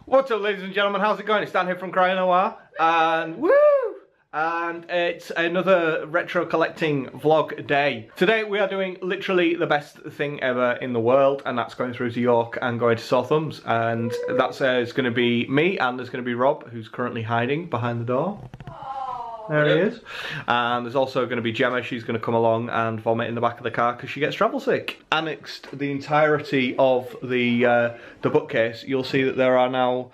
What's up, ladies and gentlemen? How's it going? It's Dan here from Cryonoir, and woo! And it's another retro collecting vlog day. Today we are doing literally the best thing ever in the world, and that's going through to York and going to Sore Thumbs. And that's is going to be me, and there's going to be Rob, who's currently hiding behind the door. There he is. And there's also going to be Gemma. She's going to come along and vomit in the back of the car because she gets travel sick. Annexed the entirety of the bookcase. You'll see that there are now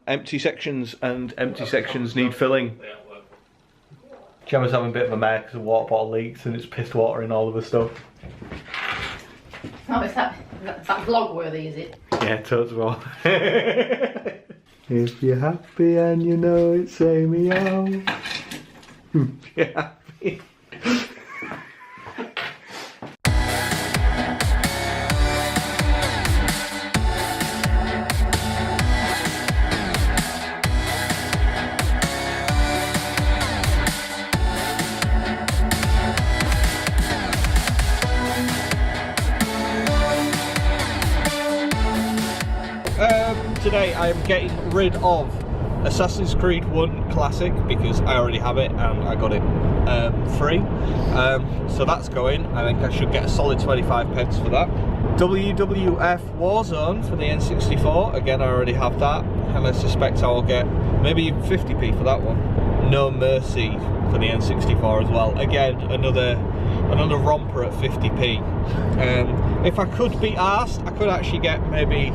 empty sections, and empty sections need filling. Gemma's having a bit of a mare because the water bottle leaks and it's pissed water in all of her stuff. Oh, is that vlog worthy, is it? Yeah, totes well. If you're happy and you know it, say me out. If you're happy. Today I am getting rid of Assassin's Creed 1 Classic because I already have it and I got it free. So that's going. I think I should get a solid 25 pence for that. WWF Warzone for the N64. Again, I already have that, and I suspect I will get maybe even 50p for that one. No Mercy for the N64 as well. Again, another romper at 50p. If I could be arsed, I could actually get maybe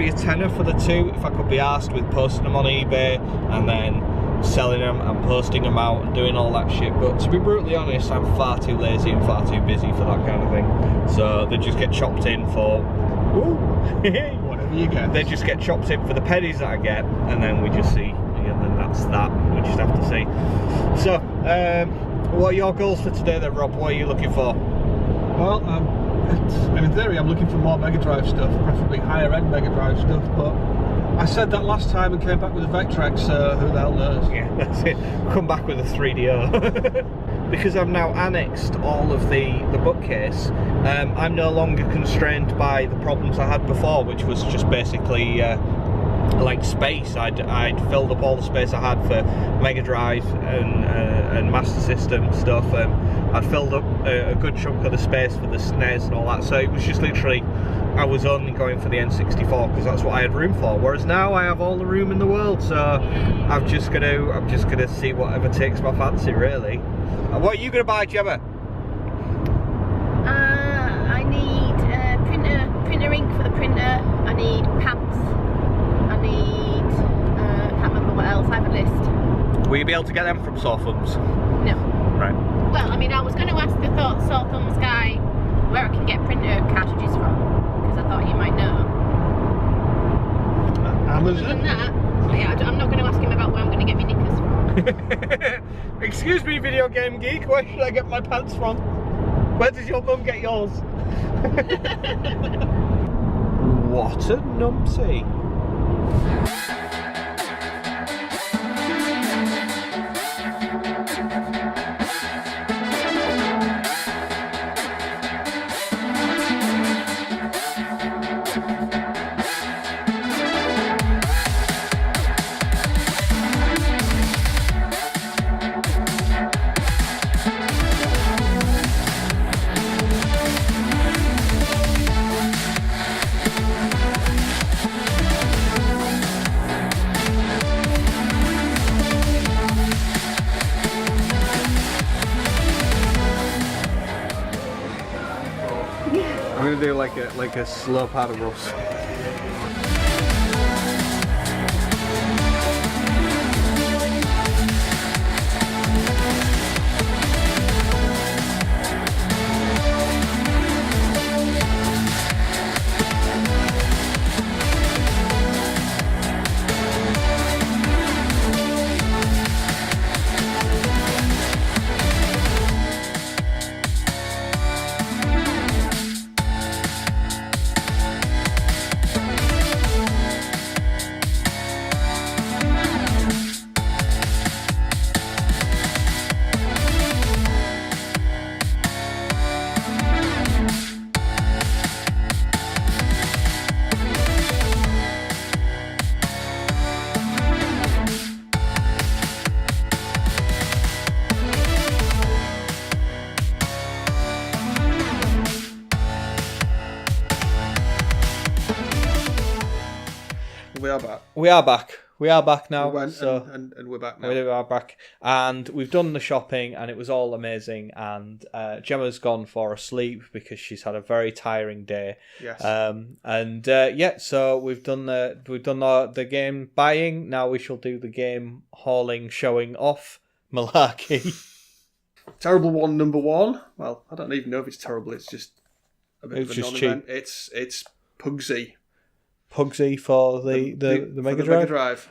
a tenner for the two if I could be asked, with posting them on eBay and then selling them and posting them out and doing all that shit. But to be brutally honest, I'm far too lazy and far too busy for that kind of thing. So they just get chopped in for whatever you get. They just get chopped in for the pennies that I get, and then we just see, and then that's that. We just have to see. So what are your goals for today then, Rob? What are you looking for? Well, in theory I'm looking for more Mega Drive stuff, preferably higher end Mega Drive stuff, but I said that last time and came back with a Vectrex, so who the hell knows? Yeah, that's it. Come back with a 3DO. Because I've now annexed all of the bookcase, I'm no longer constrained by the problems I had before, which was just basically like space. I'd filled up all the space I had for Mega Drive and Master System stuff. I'd filled up a good chunk of the space for the SNES and all that, so it was just literally, I was only going for the N64 because that's what I had room for. Whereas now I have all the room in the world, so I'm just gonna see whatever takes my fancy, really. What are you gonna buy, Gemma? I need printer ink for the printer. I need pants. I need can't remember what else. I have a list. Will you be able to get them from Sore Thumbs? No. Right. Well, I mean, I was going to ask the Sore Thumbs guy where I can get printer cartridges from, because I thought he might know. Other than that, yeah, I'm not going to ask him about where I'm going to get my knickers from. Excuse me, video game geek, where should I get my pants from? Where does your mum get yours? What a numpty. I'm gonna do like a slow paddle roast. are back. We are back. We are back now. We went so and we're back now. we are back, and we've done the shopping, and it was all amazing. And Gemma's gone for a sleep because she's had a very tiring day. Yes. So we've done the game buying. Now we shall do the game hauling, showing off malarkey. Terrible one, number one. Well, I don't even know if it's terrible. It's just a bit of a non-event. Cheap. It's Pugsy. Pugsy for the Mega Drive.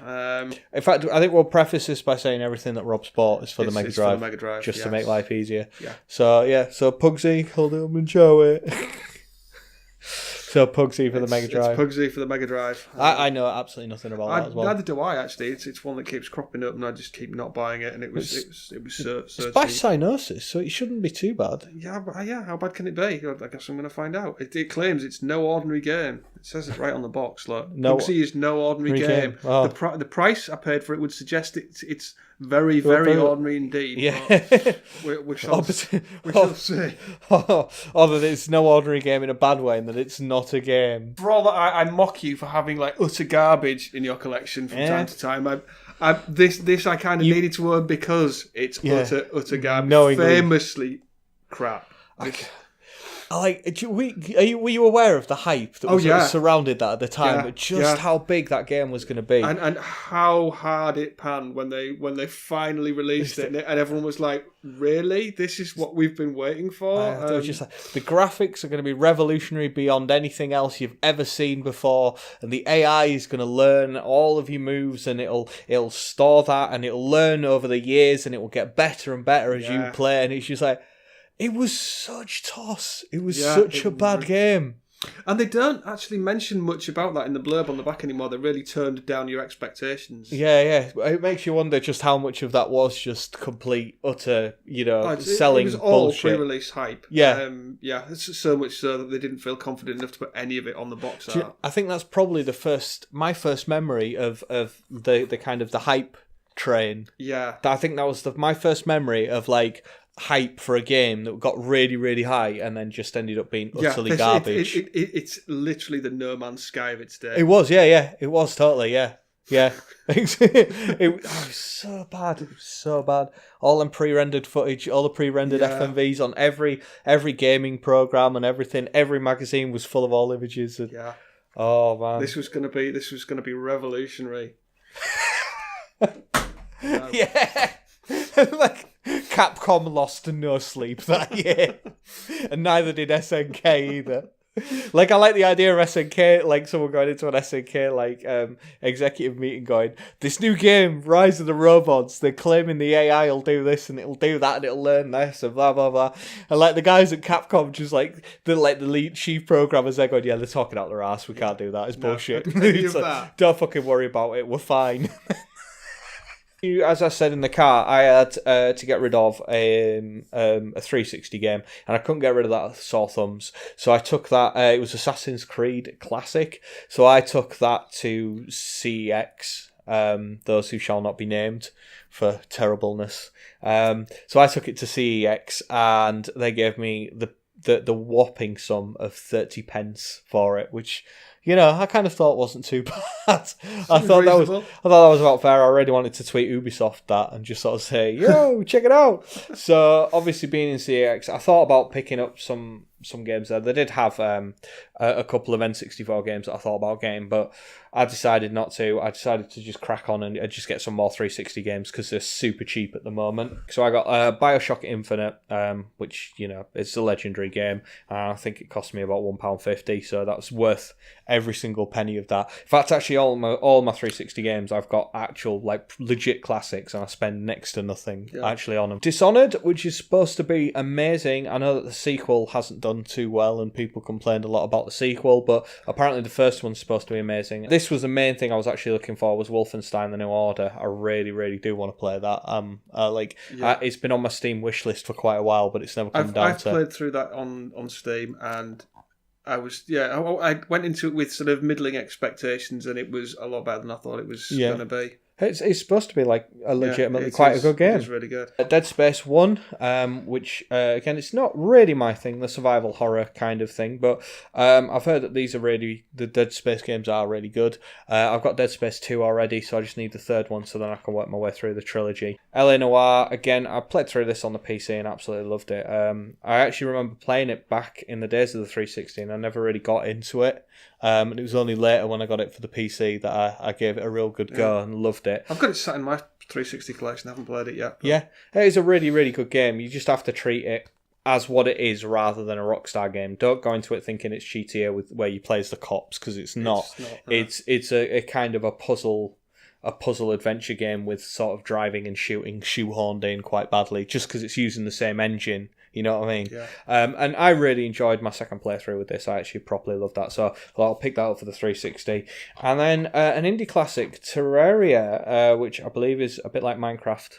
In fact, I think we'll preface this by saying everything that Rob's bought is for the Mega Drive. For the Mega Drive, just to make life easier. Yeah. So Pugsy, hold it up and show it. So Pugsy for the Mega Drive. It's Pugsy for the Mega Drive. I know absolutely nothing about that as well. Neither do I, actually. It's one that keeps cropping up, and I just keep not buying it. And it was so it's by cyanosis, so it shouldn't be too bad. Yeah, how bad can it be? I guess I'm going to find out. It claims it's no ordinary game. It says it right on the box. Look, Pugsy is no ordinary game. Oh. The price I paid for it would suggest it's very, very ordinary indeed. Yeah, we shall see. Or that it's no ordinary game in a bad way, and that it's not a game. For all that, I mock you for having like utter garbage in your collection from time to time. This I kind of needed to own because it's utter garbage. Knowingly. Famously crap. Were you aware of the hype that was surrounded that at the time? Yeah, just how big that game was going to be, and how hard it panned when they finally released it, and everyone was like, "Really? This is what we've been waiting for?" It was just like, the graphics are going to be revolutionary beyond anything else you've ever seen before, and the AI is going to learn all of your moves, and it'll store that, and it'll learn over the years, and it will get better and better as you play, and it's just like. It was such toss. It was such a bad game. And they don't actually mention much about that in the blurb on the back anymore. They really turned down your expectations. Yeah. It makes you wonder just how much of that was just complete, utter, selling bullshit. It was all bullshit. pre-release hype. Yeah. It's so much so that they didn't feel confident enough to put any of it on the box art. I think that's probably my first memory of the kind of the hype train. Yeah. I think that was my first memory of like hype for a game that got really, really high and then just ended up being utterly garbage. It's literally the No Man's Sky of its day. It was, yeah. It was totally, yeah. It was so bad. It was so bad. All them pre-rendered footage, all the pre-rendered FMVs on every gaming program and everything. Every magazine was full of all images. And, oh man, this was gonna be revolutionary. Yeah, like. Capcom lost to no sleep that year, and neither did SNK either. Like, I like the idea of SNK, like someone going into an SNK like executive meeting going, this new game, Rise of the Robots, they're claiming the AI will do this and it'll do that and it'll learn this and blah blah blah. And like the guys at Capcom just like the lead chief programmers, they're going, yeah, they're talking out their ass, we can't do that, it's bullshit. It's like, don't fucking worry about it, we're fine. As I said in the car, I had to get rid of a 360 game, and I couldn't get rid of that sore thumbs. So I took that. It was Assassin's Creed Classic. So I took that to CEX. Those who shall not be named for terribleness. So I took it to CEX, and they gave me the whopping sum of 30 pence for it, which. I kind of thought wasn't too bad. I thought that was about fair. I already wanted to tweet Ubisoft that and just sort of say, "Yo, check it out." So obviously, being in CX, I thought about picking up some games there. They did have a couple of N64 games that I thought about getting, but I decided not to. I decided to just crack on and just get some more 360 games because they're super cheap at the moment. So I got BioShock Infinite, which it's a legendary game. I think it cost me about £1.50, so that's worth every single penny of that. In fact, actually, all my 360 games, I've got actual like legit classics, and I spend next to nothing actually on them. Dishonored, which is supposed to be amazing. I know that the sequel hasn't done too well, and people complained a lot about the sequel, but apparently the first one's supposed to be amazing. This was the main thing I was actually looking for, was Wolfenstein: The New Order. I really, really do want to play that. It's been on my Steam wishlist for quite a while, but it's never come down to. I've played through that on Steam, and I went into it with sort of middling expectations, and it was a lot better than I thought it was going to be. It's supposed to be like a legitimately quite a good game. It is really good. Dead Space 1, which, again, it's not really my thing, the survival horror kind of thing, but I've heard that the Dead Space games are really good. I've got Dead Space 2 already, so I just need the third one so then I can work my way through the trilogy. LA Noire, again, I played through this on the PC and absolutely loved it. I actually remember playing it back in the days of the 360 and I never really got into it. And it was only later when I got it for the PC that I gave it a real good go and loved it. I've got it sat in my 360 collection. I haven't played it yet. But... Yeah, it is a really, really good game. You just have to treat it as what it is rather than a Rockstar game. Don't go into it thinking it's GTA where you play as the cops, because it's not. It's a kind of a puzzle adventure game with sort of driving and shooting shoehorned in quite badly, just because it's using the same engine. You know what I mean? Yeah. And I really enjoyed my second playthrough with this. I actually properly loved that. So I'll pick that up for the 360. And then an indie classic, Terraria, which I believe is a bit like Minecraft,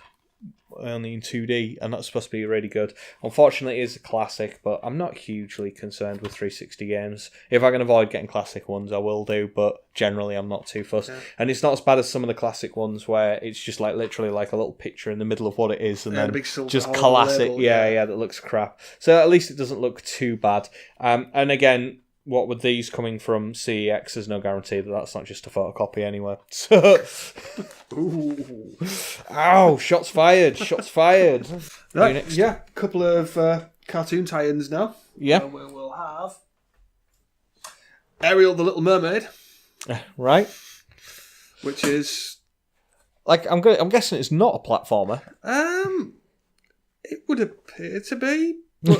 only in 2D, and that's supposed to be really good. Unfortunately, it is a classic, but I'm not hugely concerned with 360 games. If I can avoid getting classic ones, I will do, but generally I'm not too fussed. Yeah. And it's not as bad as some of the classic ones where it's just like literally like a little picture in the middle of what it is, and then just classic, that looks crap. So at least it doesn't look too bad. And again, what with these coming from CEX, there's no guarantee that that's not just a photocopy anyway. So, ooh. Ow, shots fired. Right, yeah, a couple of cartoon tie-ins now. Yeah. We'll have Ariel the Little Mermaid. Right. Which is... like, I'm guessing it's not a platformer. It would appear to be. But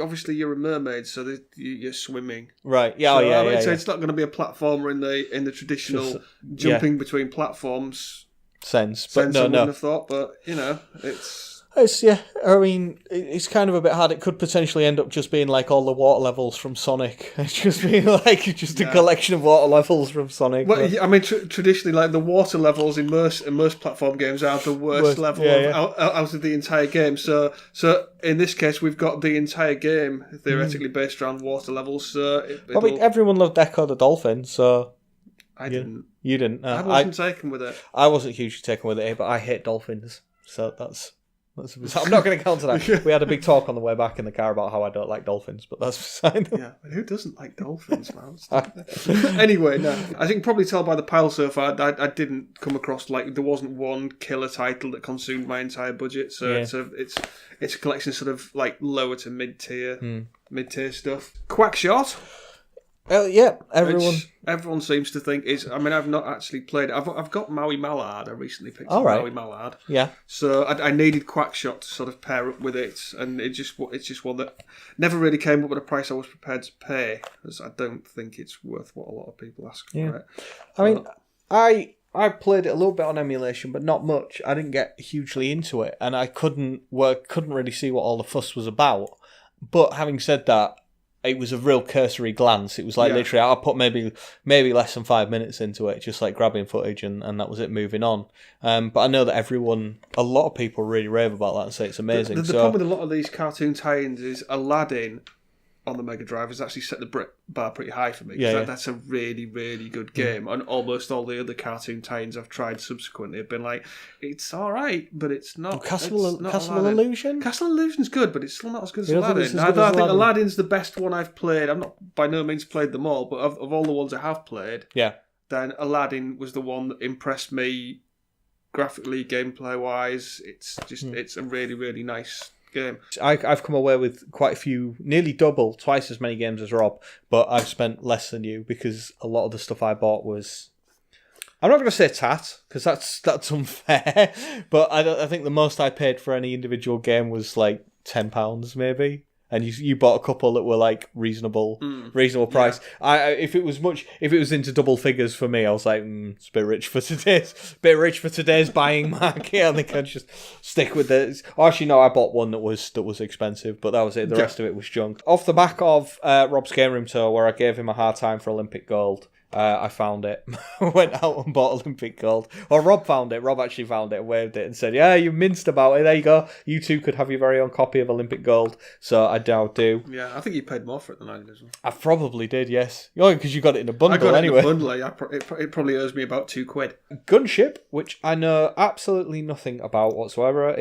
obviously you're a mermaid, so you're swimming. Right. Yeah. So, so it's not going to be a platformer in the traditional jumping between platforms sense. But no. I wouldn't have thought. But it's I mean, it's kind of a bit hard. It could potentially end up just being like all the water levels from Sonic. It's just being like a collection of water levels from Sonic. Well, I mean, traditionally, like the water levels in most platform games are the worst level out of the entire game. So in this case, we've got the entire game theoretically based around water levels. So I mean, everyone loved Echo the Dolphin, so I didn't. You didn't. I wasn't taken with it. I wasn't hugely taken with it, but I hate dolphins, so that's I'm not going to counter that. We had a big talk on the way back in the car about how I don't like dolphins, but that's beside them. Yeah, but who doesn't like dolphins, man? Anyway, no. I think probably tell by the pile so far, I didn't come across, like, there wasn't one killer title that consumed my entire budget, so it's a collection of sort of, like, lower to mid-tier stuff. Quackshot. Yeah, everyone seems to think is. I mean, I've not actually played it. I've got Maui Mallard. I recently picked up Maui Mallard. Yeah. So I needed Quackshot to sort of pair up with it, and it's just one that never really came up with a price I was prepared to pay, because I don't think it's worth what a lot of people ask for it. I mean, I played it a little bit on emulation, but not much. I didn't get hugely into it, and I couldn't really see what all the fuss was about. But having said that, it was a real cursory glance. It was like literally, I put maybe less than 5 minutes into it, just like grabbing footage, and that was it, moving on. But I know that a lot of people really rave about that and say it's amazing. The problem with a lot of these cartoon tie-ins is Aladdin on the Mega Drive has actually set the bar pretty high for me. That's a really, really good game. And almost all the other cartoon tie-ins I've tried subsequently have been like, it's all right, but it's not. Castle Illusion? Castle Illusion's good, but it's still not as good as Aladdin. I think Aladdin's the best one I've played. I've not by no means played them all, but of all the ones I have played, then Aladdin was the one that impressed me graphically, gameplay-wise. It's just it's a really, really nice game. I've come away with quite a few, nearly twice as many games as Rob, but I've spent less than you because a lot of the stuff I bought was, I'm not going to say tat, because that's unfair, but I think the most I paid for any individual game was like £10 maybe. And you bought a couple that were like reasonable price. Yeah. If it was into double figures for me, I was like, it's a bit rich for today's buying market. I think I'd just stick with this. Actually, no, I bought one that was expensive, but that was it. The rest of it was junk. Off the back of Rob's Game Room tour, where I gave him a hard time for Olympic Gold, I found it. Went out and bought Olympic Gold. Or Rob found it. Rob actually found it and waved it and said, yeah, you minced about it. There you go. You two could have your very own copy of Olympic Gold. So I now do. Yeah, I think you paid more for it than I did as well. I probably did, yes. Oh, because you got it in a bundle I got anyway. it in a bundle. It probably owes me about £2. Gunship, which I know absolutely nothing about whatsoever.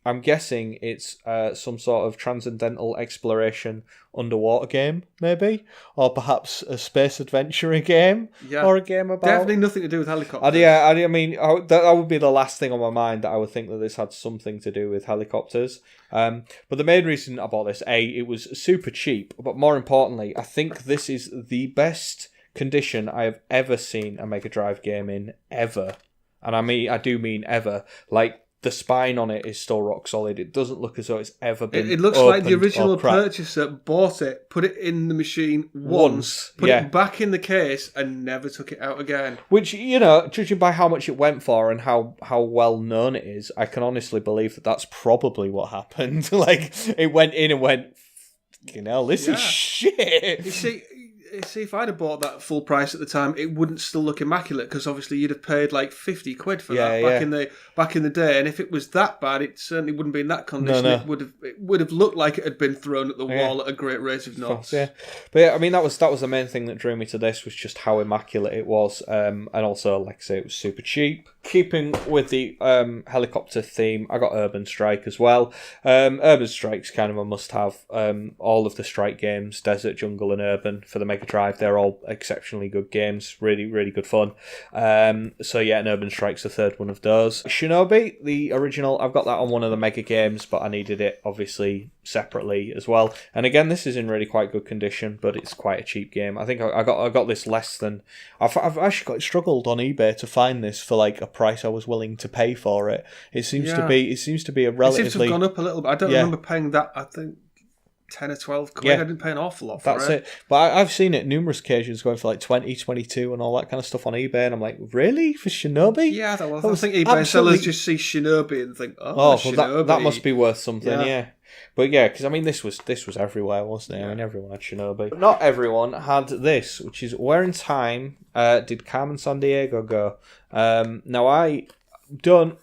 I'm guessing it's some sort of transcendental exploration underwater game, maybe, or perhaps a space adventure game, or a game about definitely nothing to do with helicopters. I mean, that would be the last thing on my mind, that I would think that this had something to do with helicopters. But the main reason I bought this, it was super cheap, but more importantly, I think this is the best condition I have ever seen a Mega Drive game in, ever. And I do mean ever. Like, the spine on it is still rock solid. It doesn't look as though it's ever been It looks like the original purchaser bought it, put it in the machine once, put it back in the case, and never took it out again. Which, judging by how much it went for and how well known it is, I can honestly believe that that's probably what happened. Like, it went in and went, this is shit. You see, if I'd have bought that full price at the time, it wouldn't still look immaculate, because obviously you'd have paid like £50 for that back in the day. And if it was that bad, it certainly wouldn't be in that condition. No. It would have looked like it had been thrown at the wall at a great rate of knots. Yeah, but I mean that was the main thing that drew me to this, was just how immaculate it was, and also, like I say, it was super cheap. Keeping with the helicopter theme, I got Urban Strike as well. Urban Strike's kind of a must-have. All of the Strike games, Desert, Jungle, and Urban for the Mega Drive, they're all exceptionally good games. Really, really good fun. So yeah, and Urban Strike's the third one of those. Shinobi, the original, I've got that on one of the Mega games, but I needed it obviously separately as well. And again, this is in really quite good condition, but it's quite a cheap game. I think I got this less than... I've actually struggled on eBay to find this for like a price I was willing to pay for it. It seems to be a relatively... It seems to have gone up a little bit. I don't remember paying that, I think 10 or 12 quid. I didn't pay an awful lot for it. That's it. But I've seen it numerous occasions going for like 20, 22 and all that kind of stuff on eBay, and I'm like, really? For Shinobi? Yeah, I think eBay sellers just see Shinobi and think, Shinobi. That must be worth something, yeah. But yeah, because I mean, this was everywhere, wasn't it? I mean, everyone had Shinobi. But not everyone had this, which is where in time did Carmen Sandiego go? Now,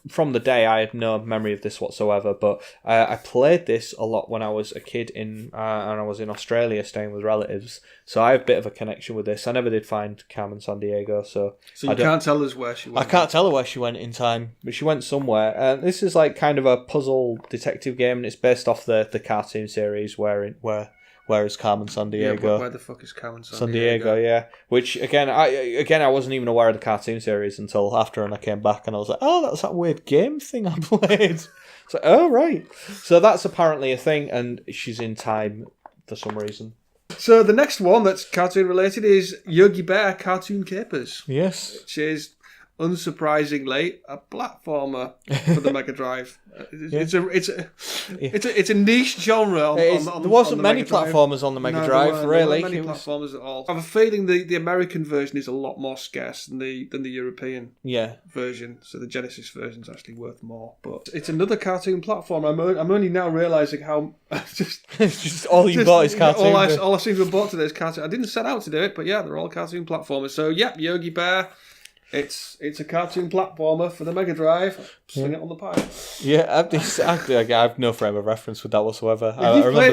from the day, I had no memory of this whatsoever, but I played this a lot when I was a kid and I was in Australia staying with relatives, so I have a bit of a connection with this. I never did find Carmen Sandiego, so you can't tell us where she went. I can't tell her where she went in time, but she went somewhere. This is like kind of a puzzle detective game, and it's based off the cartoon series Where is Carmen Sandiego? Yeah, where the fuck is Carmen Sandiego, yeah. Which, I wasn't even aware of the cartoon series until after, and I came back and I was like, oh, that's that weird game thing I played. So, oh, right. So that's apparently a thing, and she's in time for some reason. So the next one that's cartoon related is Yogi Bear Cartoon Capers. Yes. Which is, unsurprisingly, a platformer for the Mega Drive. It's a niche genre. There wasn't many platformers on the Mega Drive, really. There weren't many platformers at all. I have a feeling the American version is a lot more scarce than the European version. So the Genesis version is actually worth more. But it's another cartoon platform. I'm only now realising how just all you bought is cartoon. All I seem to have bought today is cartoon. I didn't set out to do it, but yeah, they're all cartoon platformers. So Yogi Bear. It's a cartoon platformer for the Mega Drive. Sing it on the pipe. Yeah, I have no frame of reference with that whatsoever.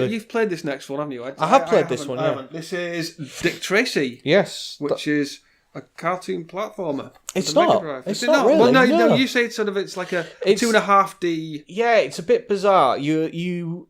You've played this next one, haven't you? I have played this one, yeah. This is Dick Tracy. Yes. Which is a cartoon platformer. It's not. Mega Drive. It's not really. Well, no, you say it's like a 2.5D. Yeah, it's a bit bizarre. You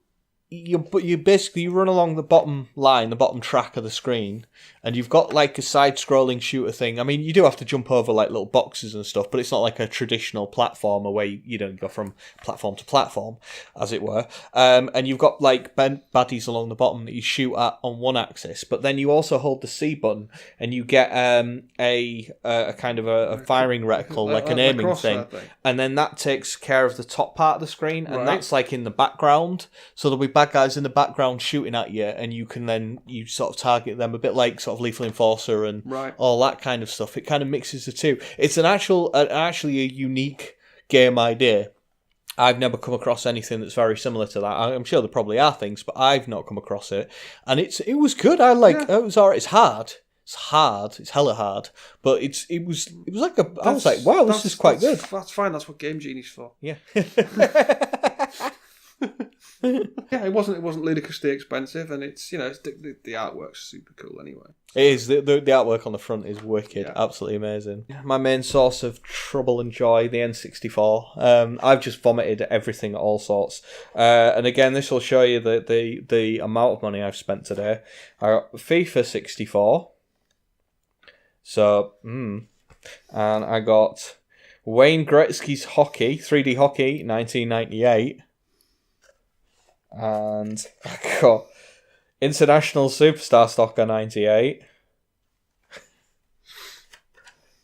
basically run along the bottom line, the bottom track of the screen, and you've got like a side-scrolling shooter thing. I mean, you do have to jump over like little boxes and stuff, but it's not like a traditional platformer where you don't go from platform to platform, as it were. And you've got like baddies along the bottom that you shoot at on one axis, but then you also hold the C button and you get a kind of a firing reticle, like an aiming thing, and then that takes care of the top part of the screen, and that's like in the background. So there'll be bad guys in the background shooting at you, and you sort of target them, a bit like sort of Lethal Enforcer and all that kind of stuff. It kind of mixes the two. It's actually a unique game idea. I've never come across anything that's very similar to that. I'm sure there probably are things, but I've not come across it. And it was good. It was alright. It's hard. It's hard. It's hella hard. But it was like I was like, wow, this is quite good. That's fine. That's what Game Genie's for. Yeah. Yeah, it wasn't ludicrously expensive, and it's the artwork's super cool anyway. It is. The artwork on the front is wicked. Yeah. Absolutely amazing. My main source of trouble and joy, the N64. I've just vomited everything, all sorts. And again, this will show you the amount of money I've spent today. I got FIFA 64. So, and I got Wayne Gretzky's hockey, 3D hockey, 1998. And I got International Superstar Soccer 98.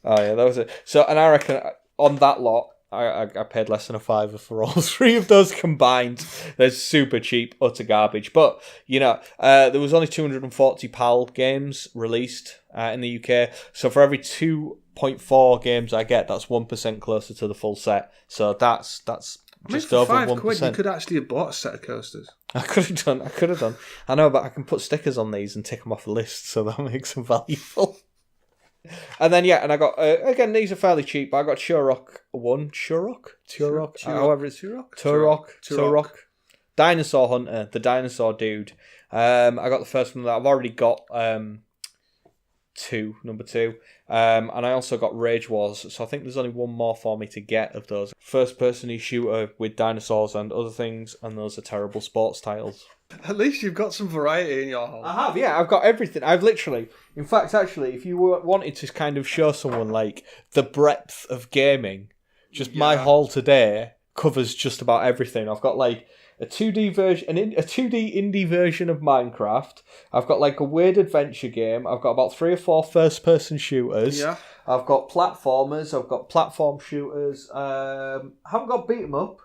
Oh yeah, that was it. So, and I reckon on that lot, I paid less than a £5 for all three of those combined. They're super cheap, utter garbage. But, there was only 240 PAL games released in the UK. So for every 2.4 games I get, that's 1% closer to the full set. So that's just over £5, you could actually have bought a set of coasters. I could have done. I know, but I can put stickers on these and tick them off a list, so that makes them valuable. And then, and I got, again, these are fairly cheap, but I got Turok 1. Turok? However it's... Turok. Dinosaur Hunter, the dinosaur dude. I got the first one that I've already got, number 2. And I also got Rage Wars, so I think there's only one more for me to get of those. First-person shooter with dinosaurs and other things, and those are terrible sports titles. At least you've got some variety in your haul. I have, yeah. I've got everything. I've literally... In fact, actually, if you wanted to kind of show someone, like, the breadth of gaming, my haul today covers just about everything. I've got, like, a 2D version, a 2D indie version of Minecraft. I've got like a weird adventure game. I've got about 3 or 4 first-person shooters. Yeah. I've got platformers. I've got platform shooters. Haven't got beat 'em up.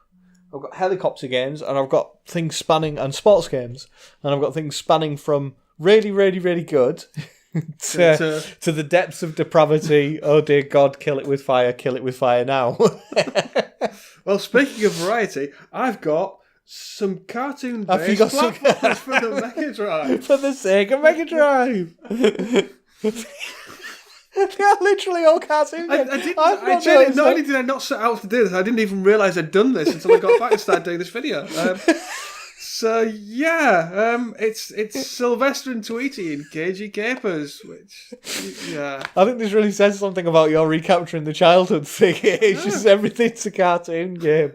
I've got helicopter games, and I've got things spanning and sports games, and I've got things spanning from really, really, really good to the depths of depravity. Oh dear God! Kill it with fire now. Well, speaking of variety, I've got some cartoon-based platformers for the Mega Drive. For the sake of Mega Drive. They are literally all cartoon games. Not only did I not set out to do this, I didn't even realise I'd done this until I got back and started doing this video. It's Sylvester and Tweety in Cagey Capers, which, I think this really says something about your recapturing the childhood thing. It's just everything's a cartoon game.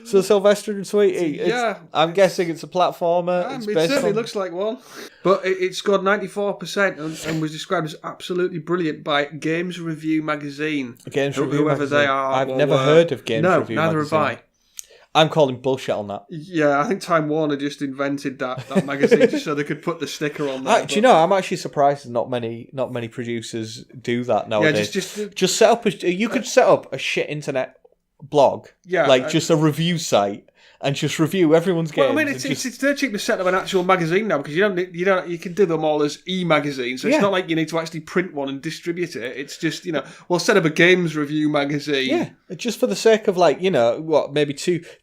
So Sylvester and Tweety, I'm guessing it's a platformer. It certainly looks like one. But it scored 94% and was described as absolutely brilliant by Games Review magazine. Whoever they are. I've never heard of Games Review magazine. No, neither have I. I'm calling bullshit on that. Yeah, I think Time Warner just invented that magazine just so they could put the sticker on there. Do you know, I'm actually surprised not many producers do that nowadays. Yeah, just set up you could set up a shit internet blog, just a review site, and just review everyone's games. Well, I mean, it's dirt cheap to set up an actual magazine now because you can do them all as e-magazines. So it's not like you need to actually print one and distribute it. It's just we'll set up a games review magazine. Yeah, just for the sake of maybe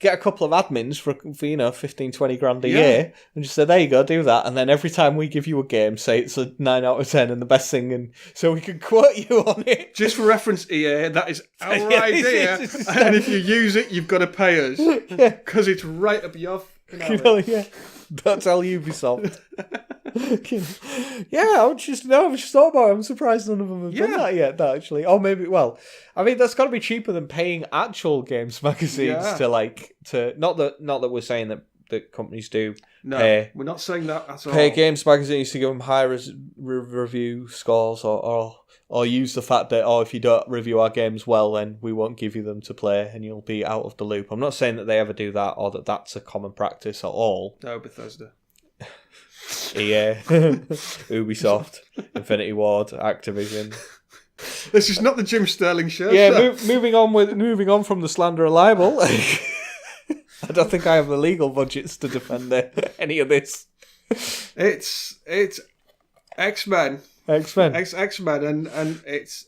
get a couple of admins for 15, 20 grand a year, and just say there you go, do that, and then every time we give you a game, say it's a 9 out of 10 and the best thing, and so we can quote you on it. Just for reference, EA, that is our idea, and if you use it, you've got to pay us because it's right up your Don't tell Ubisoft. I've just thought about it. I'm surprised none of them have done that yet, actually. Or maybe, that's got to be cheaper than paying actual games magazines to not that we're saying that companies do pay. We're not saying that at all. Pay games magazines to give them high review scores or use the fact that, if you don't review our games well, then we won't give you them to play and you'll be out of the loop. I'm not saying that they ever do that or that that's a common practice at all. No, Bethesda. EA, Ubisoft, Infinity Ward, Activision. This is not the Jim Sterling show. Yeah, moving on from the slander and libel. I don't think I have the legal budgets to defend any of this. It's X-Men. X-Men, and it's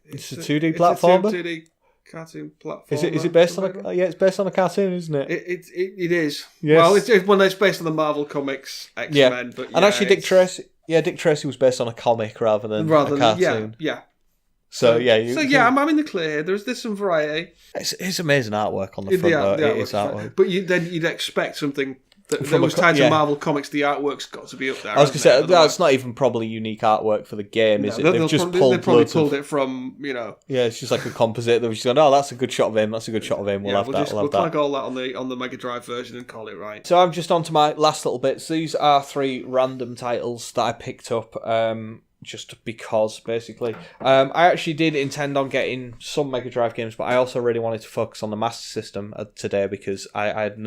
a 2D platformer. It's a 2D cartoon platformer. Is it based on it's based on a cartoon, isn't it? It is. Yes. Well, it's based on the Marvel Comics X-Men. Yeah. But and actually, Dick Tracy. Yeah, Dick Tracy was based on a comic rather than a cartoon. Yeah. So I'm in the clear. There's some variety. It's amazing artwork on the front. It is artwork. But you'd expect something that was tied to Marvel Comics. The artwork's got to be up there. I was going to say that's not even probably unique artwork for the game, is it? They've probably pulled it from Yeah, it's just like a composite. They've just gone, oh, that's a good shot of him. That's a good shot of him. We'll have that. We'll plug all that on the Mega Drive version and call it right. So I'm just on to my last little bits. These are 3 random titles that I picked up. Just because, basically. I actually did intend on getting some Mega Drive games, but I also really wanted to focus on the Master System today because I had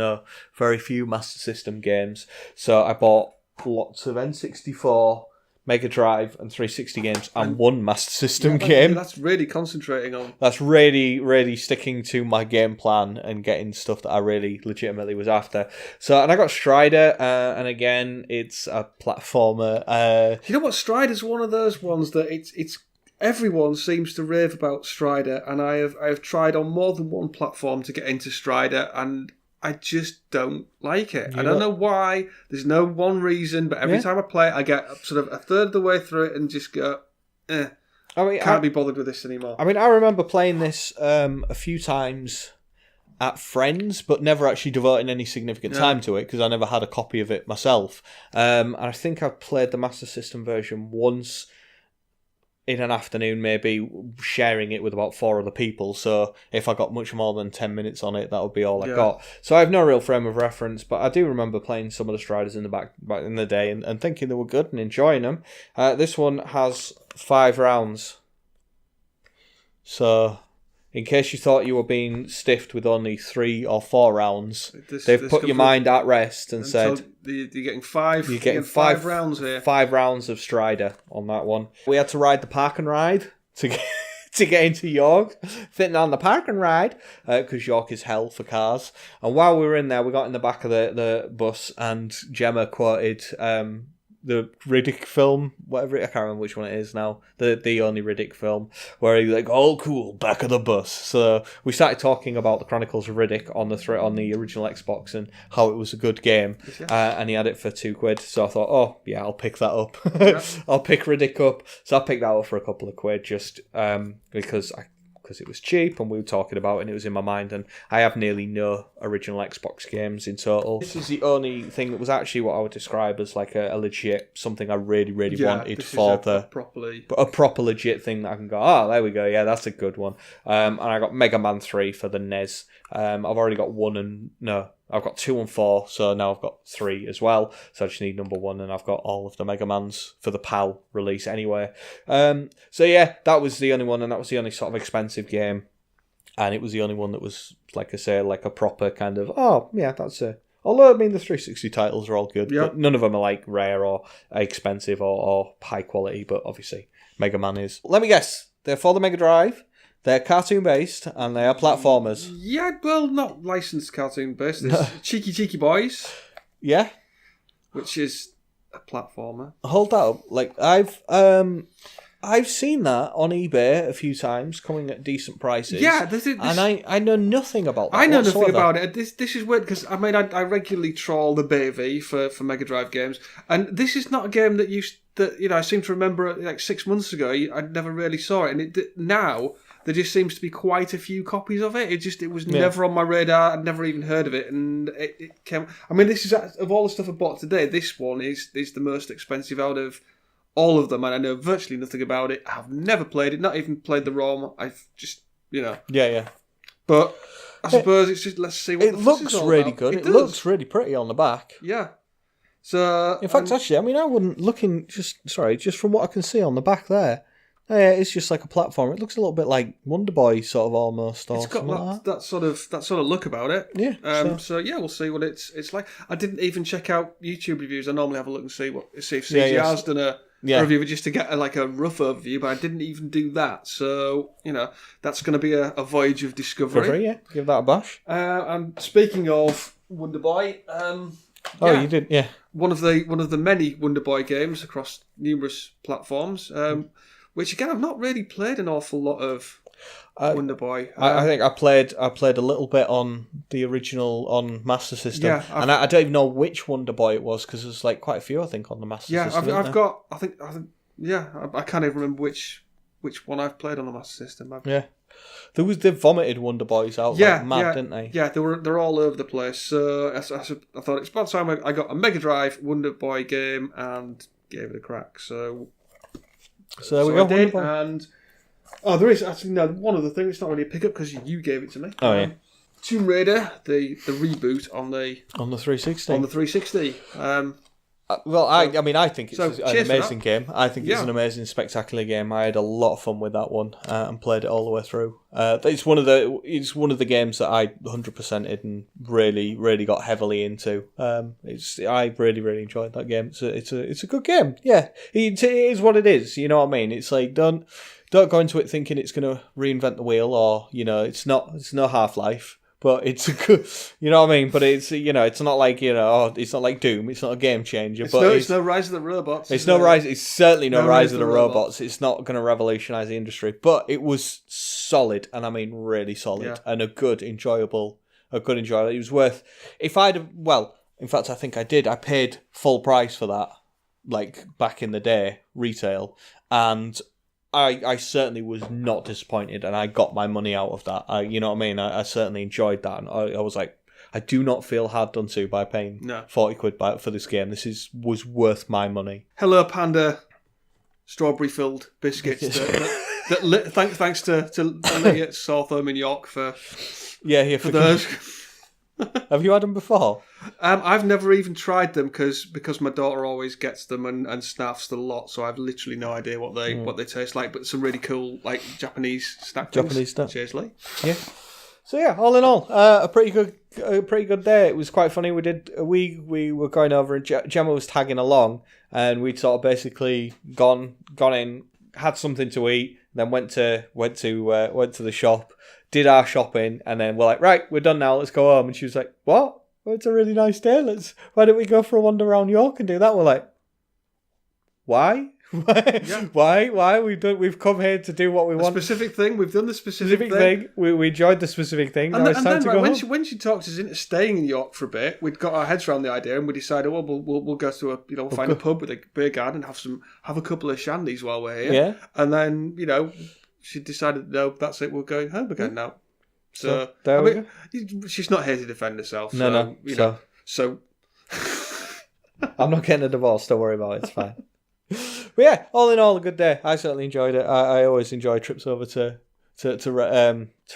very few Master System games. So I bought lots of N64, Mega Drive and 360 games and one Master System game. That's really concentrating on. That's really, really sticking to my game plan and getting stuff that I really legitimately was after. So, and I got Strider, and again, it's a platformer. You know what? Strider's one of those ones that it's everyone seems to rave about Strider, and I have tried on more than one platform to get into Strider, and I just don't like it. I don't know why. There's no one reason, but every time I play it, I get sort of a third of the way through it and just go, can't be bothered with this anymore. I mean, I remember playing this a few times at Friends, but never actually devoting any significant time to it because I never had a copy of it myself. And I think I've played the Master System version once in an afternoon, maybe sharing it with about 4 other people. So if I got much more than 10 minutes on it, that would be all I got. So I have no real frame of reference, but I do remember playing some of the Striders in the back in the day and thinking they were good and enjoying them. This one has 5 rounds. So in case you thought you were being stiffed with only 3 or 4 rounds, they've put your mind at rest and said... You're getting 5 rounds here. 5 rounds of Strider on that one. We had to ride the park and ride to get into York, fitting on the park and ride, because York is hell for cars. And while we were in there, we got in the back of the bus and Gemma quoted... the Riddick film, whatever I can't remember which one it is now. The only Riddick film where he's like, "Oh, cool, back of the bus." So we started talking about the Chronicles of Riddick on the original Xbox and how it was a good game, and he had it for £2. So I thought, oh yeah, I'll pick that up. I'll pick Riddick up. So I picked that up for a couple of quid just because it was cheap and we were talking about it and it was in my mind, and I have nearly no original Xbox games in total. This is the only thing that was actually what I would describe as like a legit, something I really, really wanted for a proper legit thing that I can go, oh, there we go, yeah, that's a good one. And I got Mega Man 3 for the NES. I've already got I've got 2 and 4, so now I've got 3 as well. So I just need number 1, and I've got all of the Mega Mans for the PAL release anyway. So yeah, that was the only one, and that was the only sort of expensive game. And it was the only one that was, like I say, like a proper kind of, oh yeah, that's it. Although, I mean, the 360 titles are all good, but none of them are like rare or expensive or high quality, but obviously Mega Man is. Let me guess, they're for the Mega Drive. They're cartoon-based, and they are platformers. Yeah, well, not licensed cartoon-based. It's Cheeky Boys. Yeah. Which is a platformer. Hold that up. Like, I've seen that on eBay a few times, coming at decent prices. Yeah, and I know nothing about that. I know nothing about it. This is weird, because, I mean, I regularly trawl the Bay for Mega Drive games, and this is not a game that I seem to remember, like, 6 months ago, I never really saw it, and now... There just seems to be quite a few copies of it. It was never on my radar. I'd never even heard of it, and it came. I mean, this is, of all the stuff I bought today, this one is the most expensive out of all of them, and I know virtually nothing about it. I've never played it, not even played the ROM. I've just, Yeah. But I suppose it's just, let's see what it looks really good. It looks really pretty on the back. Yeah. So in fact, actually, I mean, I wouldn't just from what I can see on the back there. Oh, yeah, it's just like a platform. It looks a little bit like Wonder Boy, sort of almost. Or it's got that sort of look about it. Yeah. So yeah, we'll see what it's like. I didn't even check out YouTube reviews. I normally have a look and see if CGR's done a review just to get a rough overview, but I didn't even do that. So that's going to be a voyage of discovery. Yeah, give that a bash. And speaking of Wonder Boy, you did, yeah. One of the many Wonder Boy games across numerous platforms. Which again, I've not really played an awful lot of. Wonder Boy. I think I played a little bit on the original on Master System, and I don't even know which Wonder Boy it was because there's like quite a few I think on the Master System. Yeah, I've got. I think. Yeah, I can't even remember which one I've played on the Master System. Yeah, they vomited Wonder Boys out like mad, didn't they? Yeah, they're all over the place. So I thought it's about time I got a Mega Drive Wonder Boy game and gave it a crack. So there we go. I did, and there is actually one other thing. It's not really a pickup because you gave it to me. Oh yeah, Tomb Raider, the reboot on the 360. On the 360. I think it's an amazing game. I think it's an amazing, spectacular game. I had a lot of fun with that one and played it all the way through. It's one of the games that I 100%ed and really, really got heavily into. I really, really enjoyed that game. It's a good game. Yeah, it is what it is. You know what I mean? It's like don't go into it thinking it's going to reinvent the wheel or it's no Half-Life. But it's a good, you know what I mean. But it's it's not like it's not like Doom. It's not a game changer. It's no Rise of the Robots. It's certainly no Rise of the Robots. It's not going to revolutionise the industry. But it was solid, and I mean really solid, and a good enjoyable. It was worth. In fact, I think I did. I paid full price for that, like back in the day, retail, and I certainly was not disappointed, and I got my money out of that. You know what I mean? I certainly enjoyed that, and I was like, I do not feel hard done to by paying £40 for this game. This was worth my money. Hello, Panda, strawberry-filled biscuits. Thanks to Elliot Sawthorne in York for those. Have you had them before? I've never even tried them because my daughter always gets them and snaffs the lot, so I've literally no idea what they taste like. But some really cool like Japanese snack. Japanese stuff. Cheers, Lee. Yeah. So yeah, all in all, a pretty good day. It was quite funny. We were going over and Gemma was tagging along, and we'd sort of basically gone in, had something to eat, then went to the shop. Did our shopping, and then we're like, right, we're done now, let's go home. And she was like, what? Well, it's a really nice day. Why don't we go for a wander around York and do that? We're like, why? Why? We've come here to do what we want. Specific thing. We've done the specific thing. We enjoyed the specific thing. Now it's time to go home. When she talked us into staying in York for a bit, we'd got our heads around the idea, and we decided, well, we'll go to find a pub with a beer garden, have a couple of shandies while we're here. Yeah. And then she decided, no, that's it. We're going home again now. So there we go. She's not here to defend herself. No. So I'm not getting a divorce. Don't worry about it. It's fine. But yeah, all in all, a good day. I certainly enjoyed it. I always enjoy trips over to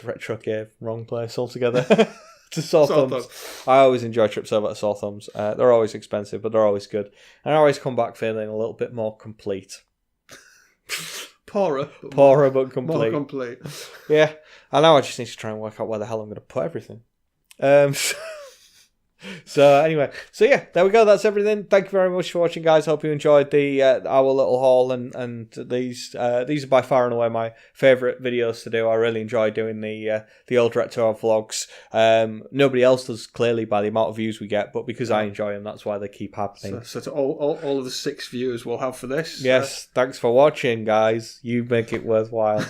Retro Cave. Wrong place altogether. To Sawthumbs. I always enjoy trips over to Sawthumbs. They're always expensive, but they're always good. And I always come back feeling a little bit more complete. Poorer, but complete. More complete. Yeah. And now I just need to try and work out where the hell I'm going to put everything. So anyway, yeah, there we go. That's everything. Thank you very much for watching, guys. Hope you enjoyed our little haul, and these are by far and away my favourite videos to do. I really enjoy doing the old retro vlogs. Nobody else does, clearly, by the amount of views we get, but because I enjoy them, that's why they keep happening. So to all of the 6 viewers we'll have for this. Yes, thanks for watching, guys. You make it worthwhile.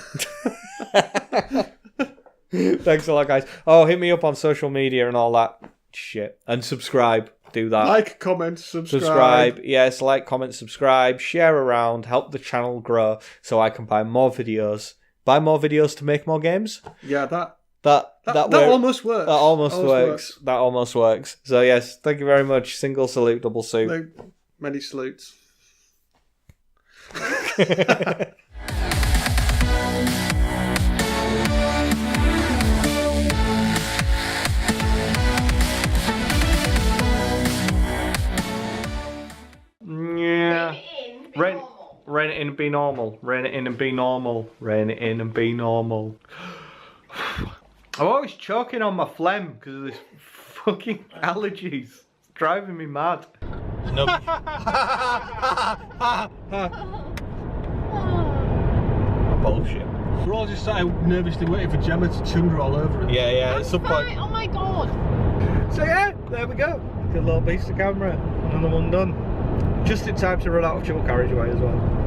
Thanks a lot, guys. Oh, hit me up on social media and all that shit, and subscribe. Do that. Like, comment, subscribe. Yes, like, comment, subscribe, share around, help the channel grow so I can buy more videos to make more games. Yeah, that almost works. That almost works. So yes, thank you very much. Single salute, double salute. Many salutes. Rein it in and be normal. Rein it in and be normal. Rein it in and be normal. I'm always choking on my phlegm because of this fucking allergies. It's driving me mad. No. Bullshit. We're all just sat nervously waiting for Gemma to chunder all over it. Yeah. It's right. Oh my god. So yeah, there we go. Good little piece of camera. Another one done. Just in time to run out of dual carriageway as well.